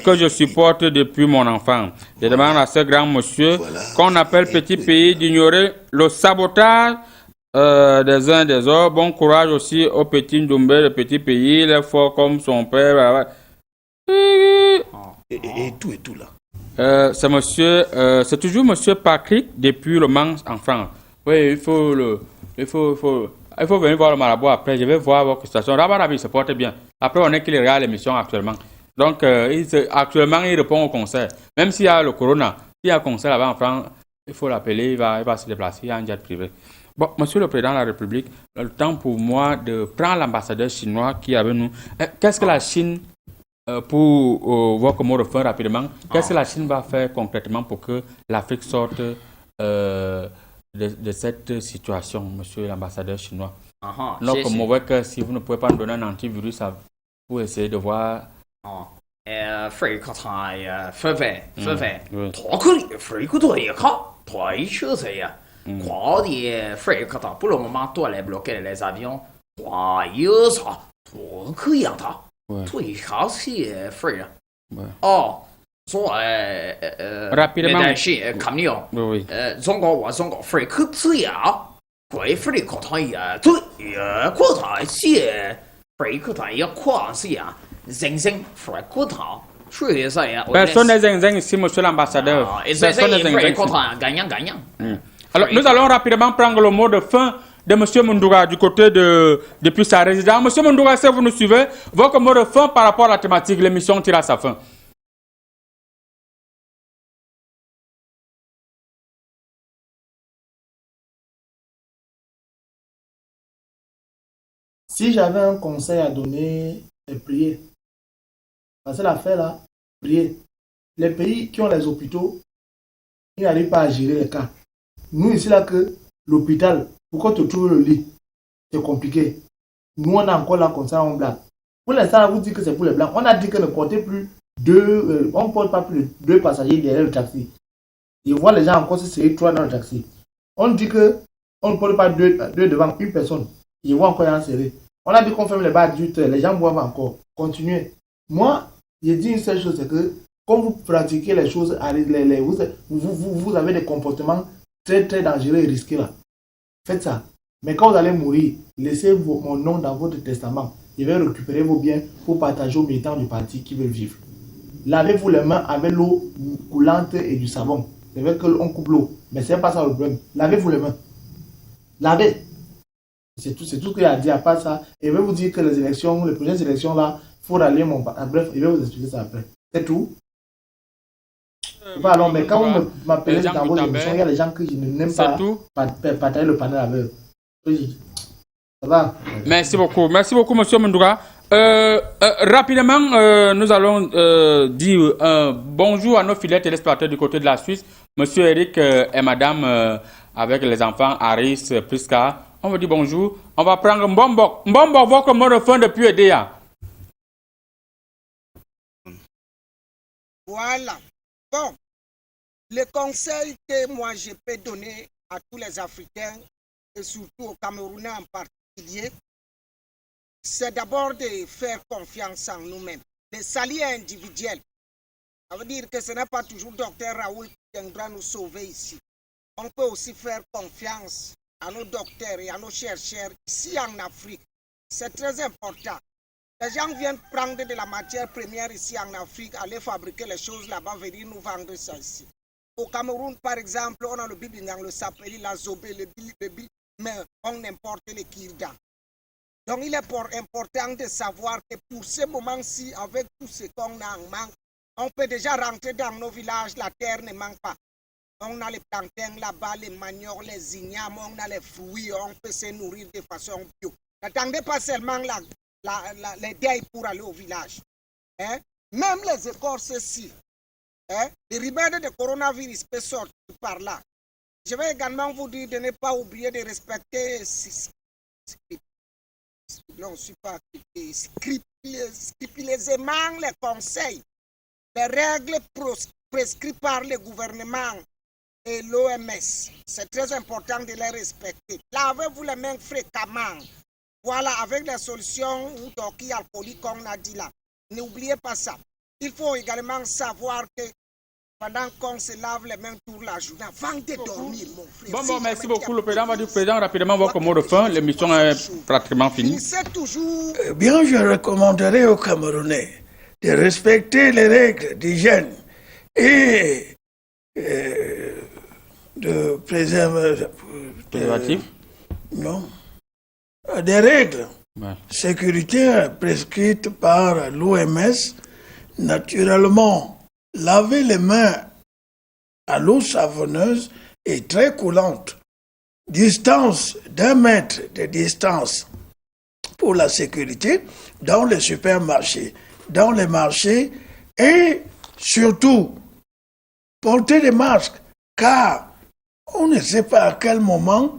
que je supporte depuis mon enfant. Je demande à ce grand monsieur qu'on appelle petit pays d'ignorer le sabotage des uns des autres. Bon courage aussi au petit Ndombé, le petit pays, il est fort comme son père. et tout là. C'est toujours monsieur Patrick depuis le Mans en France. Oui, il faut venir voir le marabout après. Je vais voir votre situation. Rabat il se porte bien. Après, on est qu'il regarde l'émission actuellement. Donc, actuellement, il répond au concert. Même s'il y a le corona, s'il y a un concert là-bas en France, il faut l'appeler, il va se déplacer, il y a un jet privé. Bon, Monsieur le Président de la République, le temps pour moi de prendre l'ambassadeur chinois qui est avec nous. Qu'est-ce que la Chine, pour voir comment refaire rapidement, qu'est-ce que la Chine va faire concrètement pour que l'Afrique sorte de cette situation, Monsieur l'ambassadeur chinois? Donc, on voit que si vous ne pouvez pas nous donner un antivirus, vous essayez de voir. 飞客台飞飞，托克里飞个队卡，退休谁呀？快点飞客台，不然我们多来bloquer les avions，快有啥？托克呀他，退休些飞啊。哦，说rapidement， 但是camion，中国飞客队呀，快飞客台呀，对呀，客台些飞客台呀，快些呀。Zing frère content. Personne n'est zing ici, monsieur l'ambassadeur. Personne n'est zing gagnant. Alors, nous allons rapidement prendre le mot de fin de monsieur Mundoura du côté depuis sa résidence. Monsieur Mundoura, si vous nous suivez, votre mot de fin par rapport à la thématique, l'émission tire à sa fin. Si j'avais un conseil à donner, c'est prier. Parce que l'affaire là, prier. Les pays qui ont les hôpitaux, ils n'arrivent pas à gérer les cas. Nous ici là que l'hôpital, pourquoi tu trouves le lit? C'est compliqué. Nous on a encore là comme ça, on blague. Pour l'instant, vous dites que c'est pour les blancs. On a dit que ne portez plus on ne porte pas plus de 2 passagers derrière le taxi. Et voit les gens encore se serrer 3 dans le taxi. On dit que on ne porte pas 2 devant une personne. Ils voient encore en serrer. On a dit qu'on ferme les bars à 18 heures. Les gens boivent encore. Continuez. Moi, j'ai dit une seule chose, c'est que quand vous pratiquez les choses, vous avez des comportements très très dangereux et risqués là. Faites ça. Mais quand vous allez mourir, laissez mon nom dans votre testament. Je vais récupérer vos biens pour partager aux militants du parti qui veulent vivre. Lavez-vous les mains avec l'eau coulante et du savon. C'est vrai qu'on coupe l'eau, mais ce n'est pas ça le problème. Lavez-vous les mains. Lavez. C'est tout ce qu'il a dit à part ça. Et je vais vous dire que les prochaines élections là, il faut aller bref, je vais vous expliquer ça après. C'est tout. Pardon, mais quand vous m'appelez dans vos émissions, il y a des gens que je n'aime pas partager le panel avec eux. Ça va? Merci beaucoup, monsieur Mundoura. Rapidement, nous allons dire bonjour à nos fidèles téléspectateurs du côté de la Suisse, monsieur Eric et madame avec les enfants Aris, Priska. On vous dit bonjour. On va prendre Mbombo. Mbombo, votre mot de fin depuis EDA. Voilà. Bon, le conseil que moi je peux donner à tous les Africains et surtout aux Camerounais en particulier, c'est d'abord de faire confiance en nous-mêmes, de s'allier individuels. Ça veut dire que ce n'est pas toujours docteur Raoul qui viendra nous sauver ici. On peut aussi faire confiance à nos docteurs et à nos chercheurs ici en Afrique. C'est très important. Les gens viennent prendre de la matière première ici en Afrique, aller fabriquer les choses là-bas, venir nous vendre ça ici. Au Cameroun, par exemple, on a le bibinyang, le sapeli, la zobé, le bili, mais on importe les kirda. Donc il est important de savoir que pour ce moment-ci, avec tout ce qu'on a en manque, on peut déjà rentrer dans nos villages, la terre ne manque pas. On a les plantains là-bas, les maniocs, les ignames, on a les fruits, on peut se nourrir de façon bio. N'attendez pas seulement les deuils pour aller au village. Hein? Même les écorces ici, hein? Les remèdes de coronavirus peuvent sortir par là. Je vais également vous dire de ne pas oublier de respecter scrupuleusement les conseils, les règles prescrites par le gouvernement et l'OMS. C'est très important de les respecter. Lavez-vous les mains fréquemment. Voilà, avec les solutions ou toki alcoolique qu'on a dit là. N'oubliez pas ça. Il faut également savoir que pendant qu'on se lave les mains toute la journée, avant de dormir, mon frère. Bon, merci beaucoup. Le président va dire, président, rapidement, votre mot de fin. L'émission est pratiquement finie. Bien, je recommanderais aux Camerounais de respecter les règles d'hygiène et de préservatif. Non. Des règles sécuritaires prescrites par l'OMS. Naturellement, laver les mains à l'eau savonneuse et très coulante. Distance d'1 mètre de distance pour la sécurité dans les supermarchés, dans les marchés et surtout porter des masques car on ne sait pas à quel moment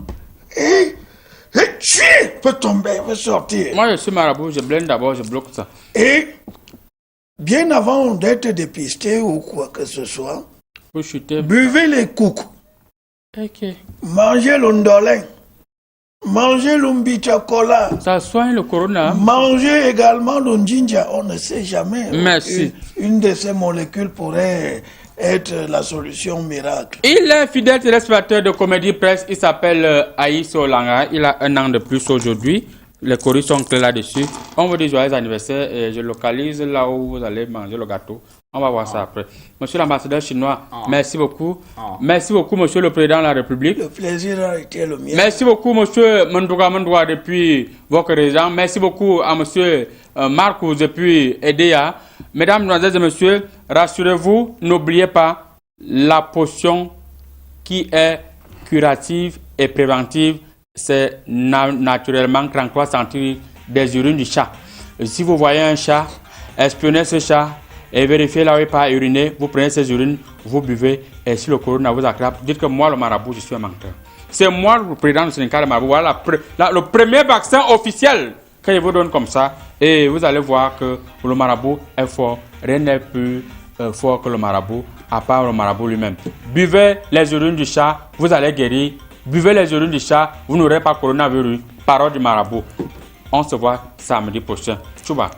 peut tomber, peut sortir. Moi je suis marabout, je blende d'abord, je bloque ça. Et bien avant d'être dépisté ou quoi que ce soit, buvez les coucous. Okay. Mangez l'ondolin. Mangez l'umbichakola. Ça soigne le corona. Mangez également l'undinja. On ne sait jamais. Merci. Une de ces molécules pourrait être la solution miracle. Il est fidèle téléspectateur de Comédie Presse. Il s'appelle Aïs Olanga. Il a 1 an de plus aujourd'hui. Les choristes sont clairs là-dessus. On vous dit joyeux anniversaire et je localise là où vous allez manger le gâteau. On va voir ça après. Monsieur l'ambassadeur chinois, merci beaucoup. Merci beaucoup, monsieur le président de la République. Le plaisir a été le mien. Merci beaucoup, monsieur Mandouga depuis votre région. Merci beaucoup à monsieur Marcos depuis EDEA. Mesdames, mesdemoiselles et messieurs, rassurez-vous, n'oubliez pas la potion qui est curative et préventive. C'est naturellement 33 centilitres des urines du chat. Et si vous voyez un chat, espionnez ce chat et vérifiez là où il n'est pas uriné. Vous prenez ces urines, vous buvez et si le corona vous attrape, dites que moi le marabout, je suis un menteur. C'est moi le président du syndicat de marabout. Voilà le premier vaccin officiel que je vous donne comme ça et vous allez voir que le marabout est fort. Rien n'est plus fort que le marabout, à part le marabout lui-même. Buvez les urines du chat, vous allez guérir. Buvez les urines du chat, vous n'aurez pas coronavirus. Parole du marabout. On se voit samedi prochain. Tchouba.